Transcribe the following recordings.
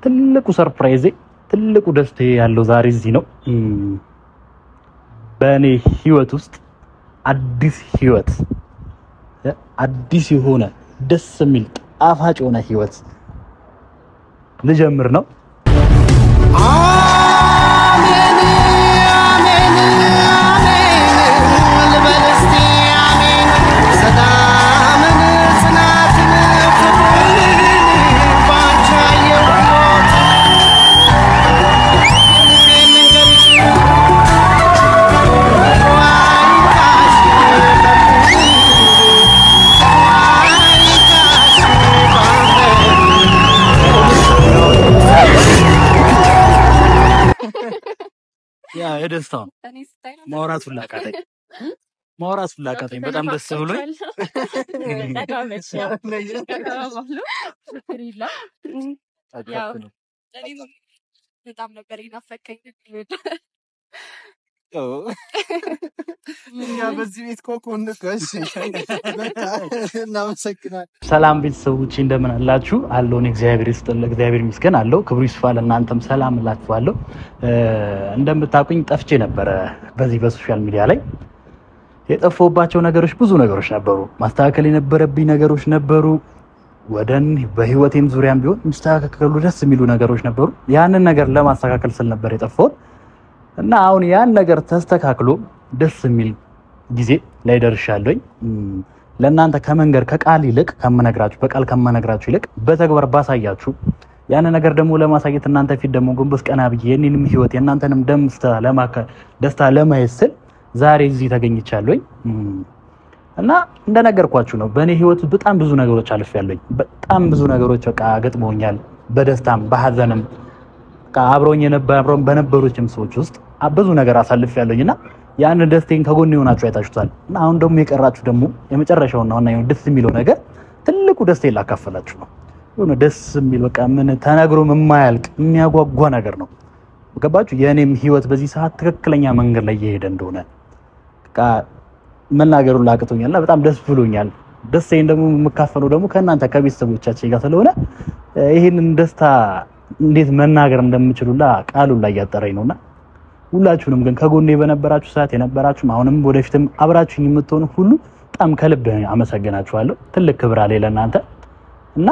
ትልቁ ሰርፕራይዝ ትልቁ ደስታ ያለው ዛሬ እዚህ ነው። በእኔ ህይወት ውስጥ አዲስ የሆነ ደስ የሚል ጣፋጭ የሆነ ህይወት ልጀምር ነው። ያ የደስታው ማውራት ሁላ ቃተኝ በጣም ደስ ብሎኝ በጣም ነበር ይናፈቀኝ። በዚህ ቤት ኮኮን ከሽ እናመሰግናለን። ሰላም ቤተሰቦቼ እንደምን አላችሁ? አለውን እግዚአብሔር ይስጥልኝ፣ እግዚአብሔር ይመስገን አለው። ክብሩ ይስፋ ለእናንተም ሰላም እላችኋለሁ። እንደምታውቁኝ ጠፍቼ ነበር በዚህ በሶሻል ሚዲያ ላይ። የጠፋሁባቸው ነገሮች ብዙ ነገሮች ነበሩ፣ ማስተካከል የነበረብኝ ነገሮች ነበሩ። ወደን በህይወቴም ዙሪያም ቢሆን ማስተካከሉ ደስ የሚሉ ነገሮች ነበሩ። ያንን ነገር ለማስተካከል ስል ነበር የጠፋሁት እና አሁን ያን ነገር ተስተካክሎ ደስ የሚል ጊዜ ላይ ደርሻለሁ። ለእናንተ ከመንገር ከቃል ይልቅ ከመነግራችሁ በቃል ከመነግራችሁ ይልቅ በተግባር ባሳያችሁ ያን ነገር ደግሞ ለማሳየት እናንተ ፊት ደግሞ ጎንበስ ቀና ብዬ የኔንም ህይወት የእናንተንም ደስታ ለማየት ስል ዛሬ እዚህ ተገኝቻለሁ። እና እንደነገርኳችሁ ነው በእኔ ህይወት በጣም ብዙ ነገሮች አልፌያለሁ። በጣም ብዙ ነገሮች በቃ ገጥመውኛል፣ በደስታም በሐዘንም አብሮኝ በነበሩትም ሰዎች ውስጥ ብዙ ነገር አሳልፌያለሁና ያን ደስታዬን ከጎን ሆናችሁ አይታችሁታል። እና አሁን ደግሞ የቀራችሁ ደግሞ የመጨረሻውና ዋናው ደስ የሚለው ነገር ትልቁ ደስታዬን ላካፈላችሁ ነው። የሆነ ደስ የሚል በቃ ምን ተናግሮ የማያልቅ የሚያጓጓ ነገር ነው። ገባችሁ? የኔም ህይወት በዚህ ሰዓት ትክክለኛ መንገድ ላይ እየሄደ እንደሆነ በቃ መናገሩን ላቅቶኛልና በጣም ደስ ብሎኛል። ደስታዬን ደግሞ የምካፈለው ደግሞ ከእናንተ ከቤተሰቦቻችን ጋር ስለሆነ ይሄንን ደስታ እንዴት መናገር እንደምችሉላ ቃሉን ላይ ያጠረኝ ነውና ሁላችሁንም ግን ከጎኔ በነበራችሁ ሰዓት የነበራችሁ አሁንም ወደፊትም አብራችሁኝ የምትሆኑ ሁሉ በጣም ከልብ አመሰግናችኋለሁ። ትልቅ ክብር አለ ለእናንተ እና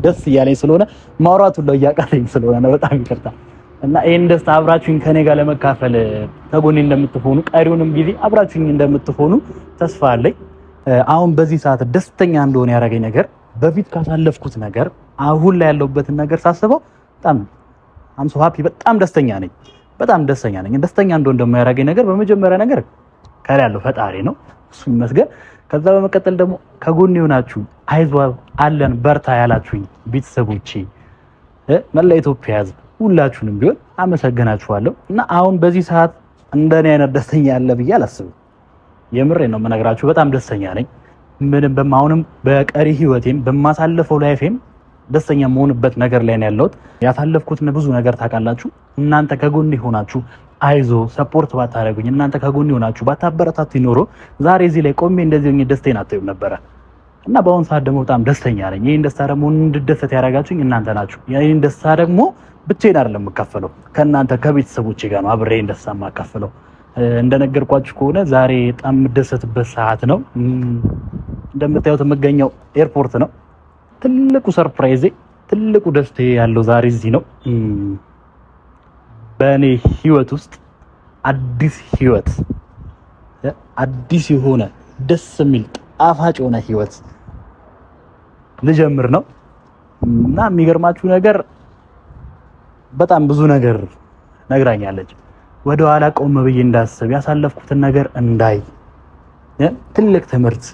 ደስ እያለኝ ስለሆነ ማውራቱ ላይ ያቃተኝ ስለሆነ በጣም ይቅርታ። እና ይሄን ደስታ አብራችሁኝ ከኔ ጋር ለመካፈል ከጎኔ እንደምትሆኑ ቀሪውንም ጊዜ አብራችሁኝ እንደምትሆኑ ተስፋ አለኝ። አሁን በዚህ ሰዓት ደስተኛ እንደሆነ ያደረገኝ ነገር በፊት ካሳለፍኩት ነገር አሁን ላይ ያለውበትን ነገር ሳስበው በጣም አም ሶ ሃፒ በጣም ደስተኛ ነኝ። ደስተኛ እንደሆነ ደግሞ ያደረገኝ ነገር በመጀመሪያ ነገር ከላይ ያለው ፈጣሪ ነው፣ እሱ ይመስገን። ከዛ በመቀጠል ደግሞ ከጎኔ ሆናችሁ አይዞህ አለን በርታ ያላችሁኝ ቤተሰቦቼ፣ መላ ኢትዮጵያ ሕዝብ ሁላችሁንም ቢሆን አመሰግናችኋለሁ። እና አሁን በዚህ ሰዓት እንደኔ አይነት ደስተኛ ያለ ብዬ አላስብም። የምሬ ነው የምነግራችሁ፣ በጣም ደስተኛ ነኝ። ምንም በማውንም በቀሪ ህይወቴም በማሳለፈው ላይፌም ደስተኛ መሆንበት ነገር ላይ ነው ያለሁት። ያሳለፍኩት ብዙ ነገር ታውቃላችሁ። እናንተ ከጎኔ ሆናችሁ አይዞ ሰፖርት ባታረጉኝ፣ እናንተ ከጎኔ ሆናችሁ ባታበረታቱ ይኖሮ ዛሬ እዚህ ላይ ቆሜ እንደዚህ ሆኜ ደስታዬን አታዩም ነበር። እና በአሁን ሰዓት ደግሞ በጣም ደስተኛ ነኝ። ይሄን ደስታ ደግሞ እንድደሰት ያደረጋችሁኝ እናንተ ናችሁ። ይሄን ደስታ ደግሞ ብቻዬን አይደለም የምካፈለው፣ ከእናንተ ከቤተሰቦቼ ጋር ነው አብሬ ደስታ የማካፈለው። እንደነገርኳችሁ ከሆነ ዛሬ በጣም የምደሰትበት ሰዓት ነው። እንደምታዩት የምገኘው ኤርፖርት ነው። ትልቁ ሰርፕራይዝ ትልቁ ደስታ ያለው ዛሬ እዚህ ነው። በእኔ ህይወት ውስጥ አዲስ የሆነ ደስ የሚል ጣፋጭ የሆነ ህይወት ልጀምር ነው። እና የሚገርማችሁ ነገር በጣም ብዙ ነገር ነግራኛለች። ወደ ኋላ ቆም ብዬ እንዳስብ ያሳለፍኩትን ነገር እንዳይ ትልቅ ትምህርት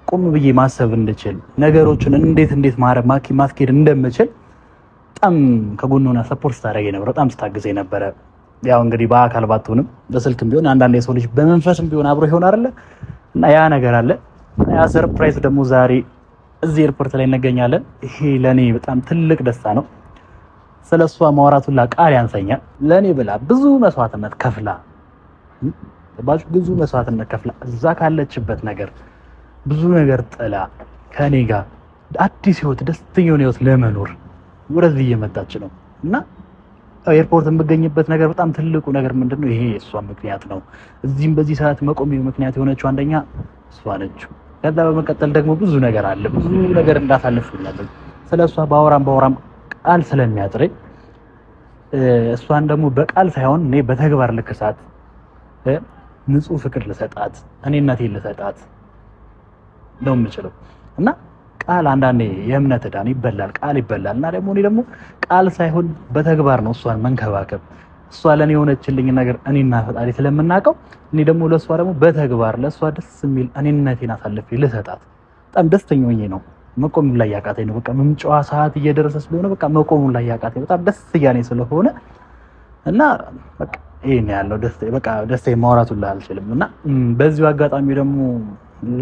ቆም ብዬ ማሰብ እንድችል ነገሮችን እንዴት ማስኬድ እንደምችል በጣም ከጎንና ሰፖርት ታደርገኝ ነበር። በጣም ስታግዘኝ ነበር። ያው እንግዲህ በአካል ባትሆንም በስልክም ቢሆን አንዳንድ የሰው ልጅ በመንፈስም ቢሆን አብሮ ይሆን አይደለ? እና ያ ነገር አለ። ያ ሰርፕራይዝ ደግሞ ዛሬ እዚህ ኤርፖርት ላይ እንገኛለን። ይሄ ለኔ በጣም ትልቅ ደስታ ነው። ስለሷ ማውራቱላ ቃል ያንሰኛል። ለኔ ብላ ብዙ መስዋዕትነት ከፍላ ብዙ መስዋዕትነት ከፍላ እዛ ካለችበት ነገር ብዙ ነገር ጥላ ከኔ ጋር አዲስ ህይወት ደስተኛ ህይወት ለመኖር ወደዚህ እየመጣች ነው እና ኤርፖርት የምገኝበት ነገር በጣም ትልቁ ነገር ምንድነው ይሄ እሷ ምክንያት ነው። እዚህም በዚህ ሰዓት መቆም ምክንያት የሆነችው አንደኛ እሷ ነች። ከዛ በመቀጠል ደግሞ ብዙ ነገር አለ፣ ብዙ ነገር እንዳሳልፍኛለሁ። ስለሷ ባወራም ቃል ስለሚያጥረኝ እሷን ደግሞ በቃል ሳይሆን እኔ በተግባር ልክሳት፣ ንጹህ ፍቅር ልሰጣት፣ እኔነቴን ልሰጣት ነው የምችለው እና ቃል አንዳንዴ የእምነት ዕዳን ይበላል፣ ቃል ይበላል እና ደግሞ እኔ ደግሞ ቃል ሳይሆን በተግባር ነው እሷን መንከባከብ። እሷ ለኔ የሆነችልኝ ነገር እኔና ፈጣሪ ስለምናውቀው እኔ ደግሞ ለሷ ደግሞ በተግባር ለሷ ደስ የሚል እኔነቴን አሳልፌ ልሰጣት በጣም ደስተኛ ሆኜ ነው። መቆም ላይ ያቃተኝ ነው በቃ መምጫዋ ሰዓት እየደረሰ ስለሆነ በቃ መቆሙ ላይ ያቃተኝ በጣም ደስ እያለኝ ስለሆነ እና በቃ ይሄን ያለው በቃ ደስታ ማውራቱን ላይ አልችልም እና በዚሁ አጋጣሚ ደግሞ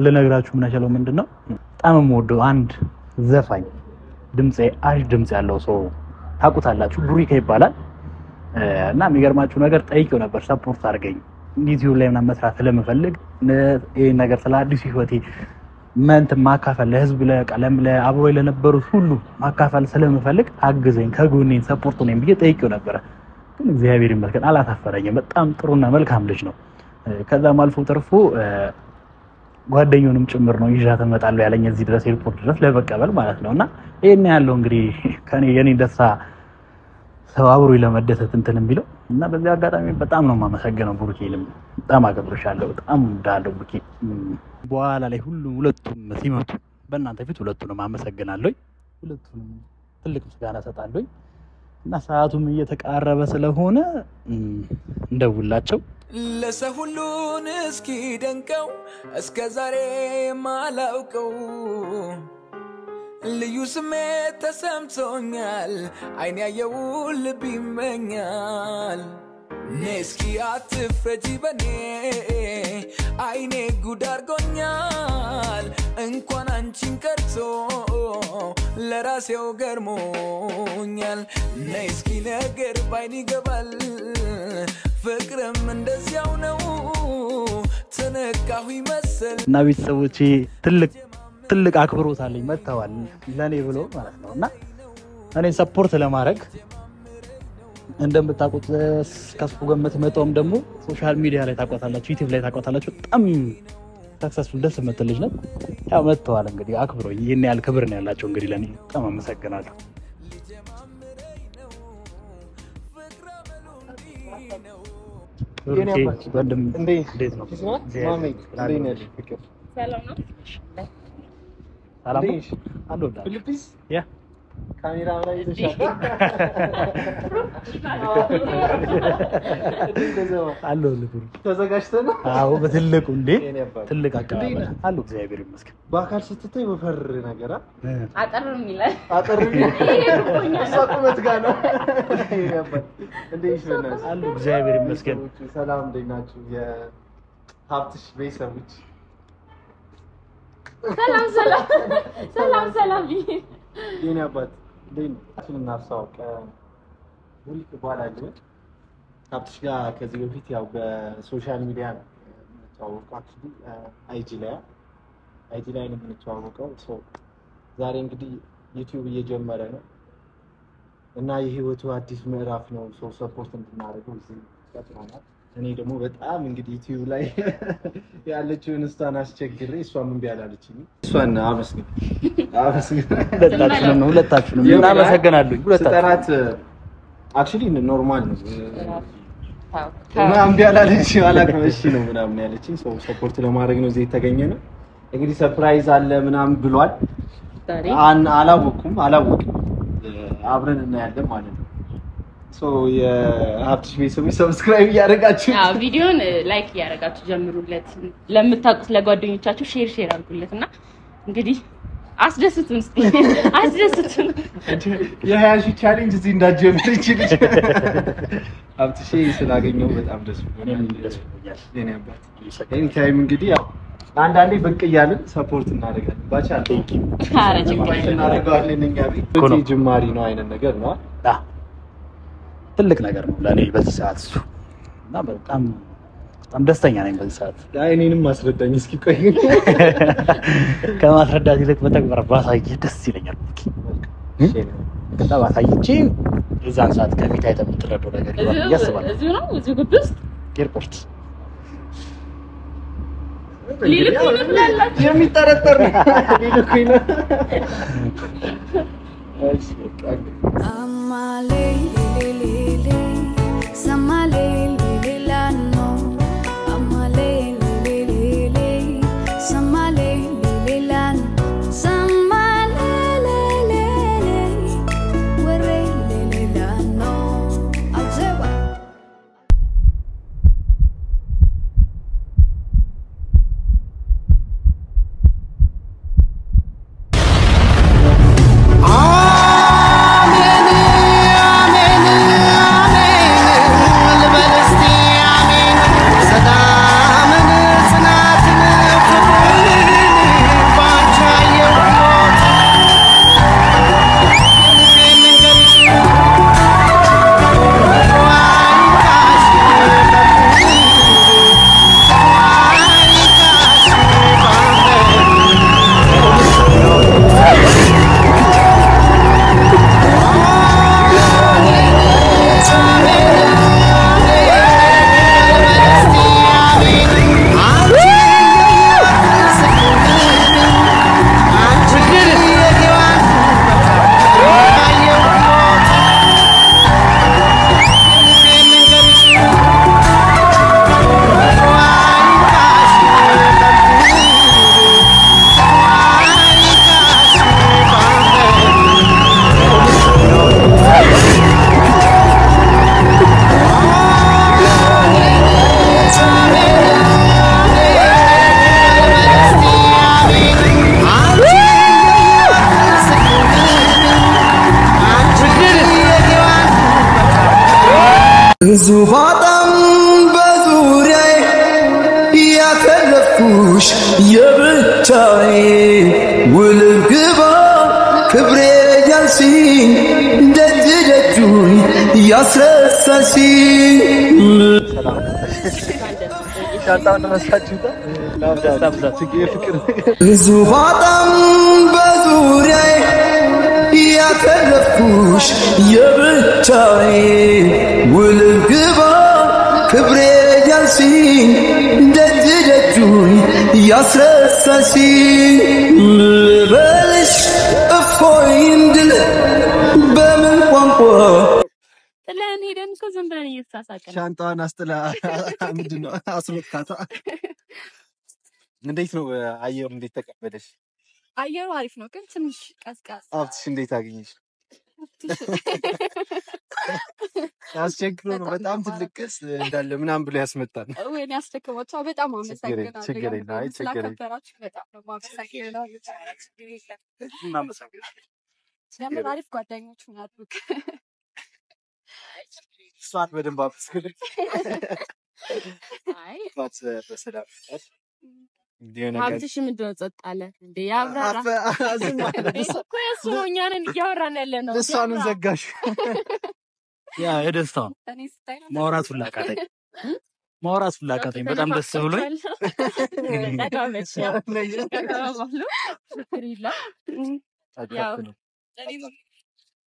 ልነግራችሁ ምናችለው ምንድነው በጣም የምወደው አንድ ዘፋኝ አሪፍ ድምጽ ያለው ሰው ታውቁታላችሁ፣ ቡሪካ ይባላል እና የሚገርማችሁ ነገር ጠይቄው ነበር ሰፖርት አድርገኝ ዩቲዩብ ላይ ምናምን መስራት ስለምፈልግ ይሄን ነገር ስለ አዲስ ህይወቴ ማካፈል ለህዝብ ለቀለም ለአብሮይ ለነበሩት ሁሉ ማካፈል ስለምፈልግ አግዘኝ ከጎኔ ሰፖርት ነኝ ብዬ ጠይቄው ነበር። ግን እግዚአብሔር ይመስገን አላሳፈረኝም። በጣም ጥሩና መልካም ልጅ ነው። ከዛም አልፎ ተርፎ ጓደኛውንም ጭምር ነው ይዣት እመጣለሁ ያለኝ እዚህ ድረስ ኤርፖርት ድረስ ለመቀበል ማለት ነውና ይሄን ያለው እንግዲህ ከኔ የኔ ደስታ ሰው አብሮኝ ለመደሰት እንትን የሚለው እና በዚህ አጋጣሚ በጣም ነው የማመሰግነው። ቡርኬንም በጣም አከብርሻለሁ፣ በጣም ዳለው ቡርኬ። በኋላ ላይ ሁለቱም ሲመጡ በእናንተ ፊት ሁለቱንም አመሰግናለሁ፣ ሁለቱንም ትልቅ ምስጋና ሰጣለሁ እና ሰዓቱም እየተቃረበ ስለሆነ እንደውላቸው ለሰው ሁሉን እስኪ ደንቀው እስከ ዛሬ ማላውቀው ልዩ ስሜት ተሰምቶኛል። አይን ያየው ልብ ይመኛል። ነስኪ አትፍረጂ በኔ አይኔ ጉድ አድርጎኛል። እንኳን አንቺን ቀርቶ ለራሴው ገርሞኛል። ነስኪ ነገር ባይን ይገባል ፍቅርም እንደዚያው ነው ተነካሁ ይመስል እና ቤተሰቦቼ ትልቅ አክብሮት አለኝ መተዋል ለኔ ብሎ ማለት ነውና እኔ ሰፖርት ለማድረግ እንደምታውቁት ከሱ ጋር የምትመጣውም ደግሞ ሶሻል ሚዲያ ላይ ታውቃታላችሁ፣ ዩቲዩብ ላይ ታውቃታላችሁ። በጣም ሰክሰስፉል ደስ የምትል ልጅ ናት። ያው መተዋል እንግዲህ አክብሮኝ ይሄን ያህል ክብር ነው ያላቸው እንግዲህ ለኔ በጣም አመሰግናለሁ። ወንድም እንዴት ነው? ማሜ እንዴት ነሽ? ፍቅር ሰላም ነው? ሰላም ነው? አሎ ፊሊፒስ ያ ካሜራ ላይ ይዘሻል። አሎ ልብሩ ተዘጋጅተን ነው? አዎ በትልቁ እንዴ ትልቅ አቀባበል አሎ እግዚአብሔር ይመስገን። በአካል ስትታይ ወፈር ነገር አጠርም ይላል ቁመት ጋር ነው። እንዴት ነሽ? አሎ እግዚአብሔር ይመስገን። ሰላም እንዴት ናችሁ? የሀብትሽ ቤተሰቦች ሰላም የኔ አባት እንዴት ነው? እናስተዋውቅ ቡሪክ ይባላል። ሀብትሽ ጋር ከዚህ በፊት ያው በሶሻል ሚዲያ ነው የምንተዋወቀው። አይጂ ላይ ነው የምንተዋወቀው። ዛሬ እንግዲህ ዩቲዩብ እየጀመረ ነው እና የህይወቱ አዲስ ምዕራፍ ነው። ሰፖርት እንድናደርገው እዚህ ቀጥረናል። እኔ ደግሞ በጣም እንግዲህ ዩቲዩብ ላይ ያለችውን እስቷን አስቸግሬ እሷም እምቢ አላለችኝ። እሷን አመስግን ሁለታችሁንም እናመሰግናለሁ። ስጠራት አክቹሊ ኖርማል ነው እምቢ አላለች አላውቅም። እሺ ነው ምናምን ያለችኝ። ሰፖርት ለማድረግ ነው እዚህ የተገኘ ነው። እንግዲህ ሰርፕራይዝ አለ ምናምን ብሏል። አላወቅም አብረን እናያለን ማለት ነው። የሀብትሽ ቤተሰቦች ሰብስክራይብ እያደረጋችሁ ቪዲዮን ላይክ እያደረጋችሁ ጀምሩለት። ለምታውቁት ለጓደኞቻችሁ ሼር አድርጉለትና እንግዲህ አስደስቱን አስደስቱን። የሀያሺ ቻሌንጅ እዚህ እንዳትጀምር ይችላል። ሀብትሽ ስላገኘው በጣም ደስ ብሎኛል። የኔ አባት ኤኒ ታይም እንግዲህ ያው አንዳንዴ ብቅ እያልን ሰፖርት እናደርጋለን። ባቻ እናደርጋለን። እኛ ቤት ጅማሪ ነው አይነት ነገር ነው። ትልቅ ነገር ነው ለኔ በዚህ ሰዓት እሱ እና በጣም በጣም ደስተኛ ነኝ በዚህ ሰዓት። አይ እኔንም ማስረዳኝ እስኪ ቆይ። ከማስረዳት ይልቅ በተግባር ባሳየህ ደስ ይለኛል። በጣም አሳይቼ የዛን ሰዓት ከፊት አይተህ የምትረዳው ነገር ይኖራል ብዬ አስባለሁ። እዚሁ ነው እዚሁ ግቢ ውስጥ ኤርፖርት ሊልኩኝ ብላላችሁ የሚጠረጠር ነው ሊልኩኝ ነው። እሺ Amale le le le samale le la no amale le le le samale le la samale le le were le la no azeba ብዙ ባጣም በዙሪያዬ ያተረፍኩሽ የብቻዬ ውልም ግባ ክብሬ ያልሽኝ ደጅ ደጁን ያስረሳሽኝ ሻንጣውን ረሳችሁታ? የፍቅር ብዙ ባጣም በዙሪያዬ ያተረፍኩሽ የብቻዬ ውልም ግባ ክብሬ ያልሽኝ ደጅ ደጁን ያስረሳሽኝ ልበልሽ እፎይ እንድል በምን ቋንቋ ጥለን ሄደን እኮ ዝም ብለን እየተሳሳቅን ነው። ሻንጣዋን አስጥላ ምንድን ነው አስሮጥካታ? እንዴት ነው አየሩ? እንዴት ተቀበለሽ? አየሩ አሪፍ ነው፣ ግን ትንሽ ቀዝቃዛ። ሀብትሽ እንዴት አገኘሽ? አስቸግሮ ነው በጣም ትልቅ ቅስ እንዳለ ምናምን ብሎ ያስመጣል። ወይኔ አስደከማችሁ። በጣም አመሰግናለሁ። ችግር የለም፣ አይ ችግር የለም። ስላከበራችሁ በጣም ነው የማመሰግነው። እናመሰግናለን። ስለምን አሪፍ ጓደኞች ናችሁ። እሷን በደንብ አመስግን። አይ በሰላም ሀብትሽ ምንድን ነው ጸጥ አለ እንዴ? ያብራራ እኮ የእሱ ነው። እኛንን እያወራን ያለ ነው። ልሳኑን ዘጋሽ። ያ የደስታው እኔ ስታይ ነው ማውራት ሁላ አቃተኝ። በጣም ደስ ብሎኝ ተጋመች ያው ተጋባሉ ፍቅር ይላል። ያው እኔ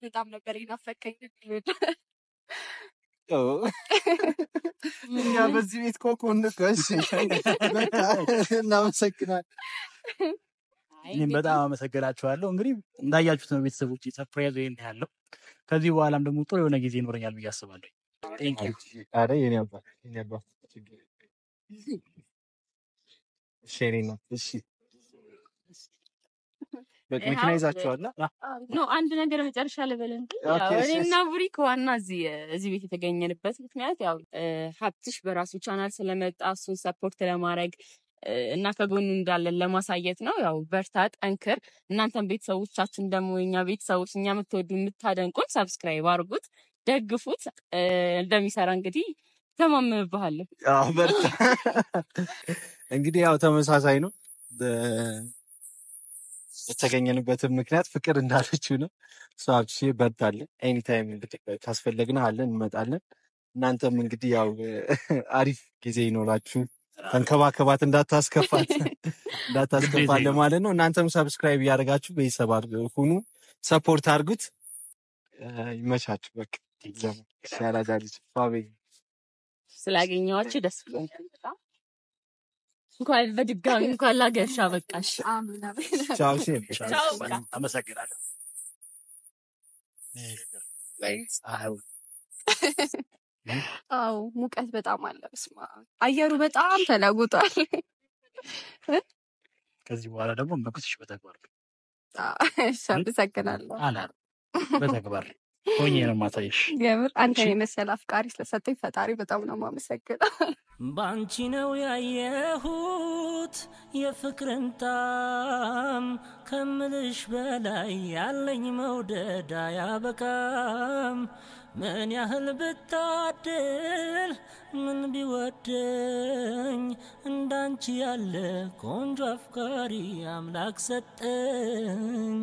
በጣም ነበር ይናፈቀኝ። እኛ በዚህ ቤት ኮኮን ነሽ። እናመሰግናለን። እኔም በጣም አመሰግናችኋለሁ። እንግዲህ እንዳያችሁት ነው ቤተሰቦች፣ ሰርፕራይዝ ይሄን ያለው። ከዚህ በኋላም ደግሞ ጥሩ የሆነ ጊዜ ይኖረኛል ብዬ አስባለሁ። ቴንክ ዩ። አረ የኔ አባት እሺ፣ የኔ እናት እሺ። በቃ መኪና ይዛችኋል? ኖ አንድ ነገር መጨረሻ ልበል እንጂ ያው እኔና ቡሪክ ዋና እዚህ ቤት የተገኘንበት ምክንያት ያው ሀብትሽ በራሱ ቻናል ስለመጣ እሱን ሰፖርት ለማድረግ እና ከጎኑ እንዳለን ለማሳየት ነው። ያው በርታ፣ ጠንክር። እናንተም ቤተሰቦቻችን ደግሞ የኛ ቤተሰቦች እኛ የምትወዱ የምታደንቁን ሰብስክራይብ አድርጉት፣ ደግፉት። እንደሚሰራ እንግዲህ ተማምንብሃለሁ። ያው በርታ። እንግዲህ ያው ተመሳሳይ ነው። የተገኘንበትን ምክንያት ፍቅር እንዳለችው ነው። እሷ አብሽ በርታለን። ኤኒ ታይም ካስፈለግን አለን እንመጣለን። እናንተም እንግዲህ ያው አሪፍ ጊዜ ይኖራችሁ። ተንከባከባት እንዳታስከፋት ለማለት ነው። እናንተም ሰብስክራይብ እያደረጋችሁ ቤተሰብ ሁኑ፣ ሰፖርት አድርጉት። ይመቻችሁ። በቃ ሲያላዛልጅ ፋቤ ስላገኘኋችሁ ደስ ብሎኛል በጣም። እንኳን በድጋሚ እንኳን ላገርሻ በቃሽ። ቻው። ቻው። አመሰግናለሁ። አዎ ሙቀት በጣም አለ። በስመ አብ አየሩ በጣም ተለውጧል። ከዚህ በኋላ ደግሞ መኩስሽ በተግባር እሺ አመሰግናለሁ። አላር በተግባር ሆኜ ነው ማሳይሽ። የምር አንተን የመሰለ አፍቃሪ ስለሰጠኝ ፈጣሪ በጣም ነው የማመሰግነው። ባንቺ ነው ያየሁት የፍቅርን ጣም ከምልሽ በላይ ያለኝ መውደድ አያበቃም። ምን ያህል ብታድል ምን ቢወደኝ እንዳንቺ ያለ ቆንጆ አፍቃሪ አምላክ ሰጠኝ።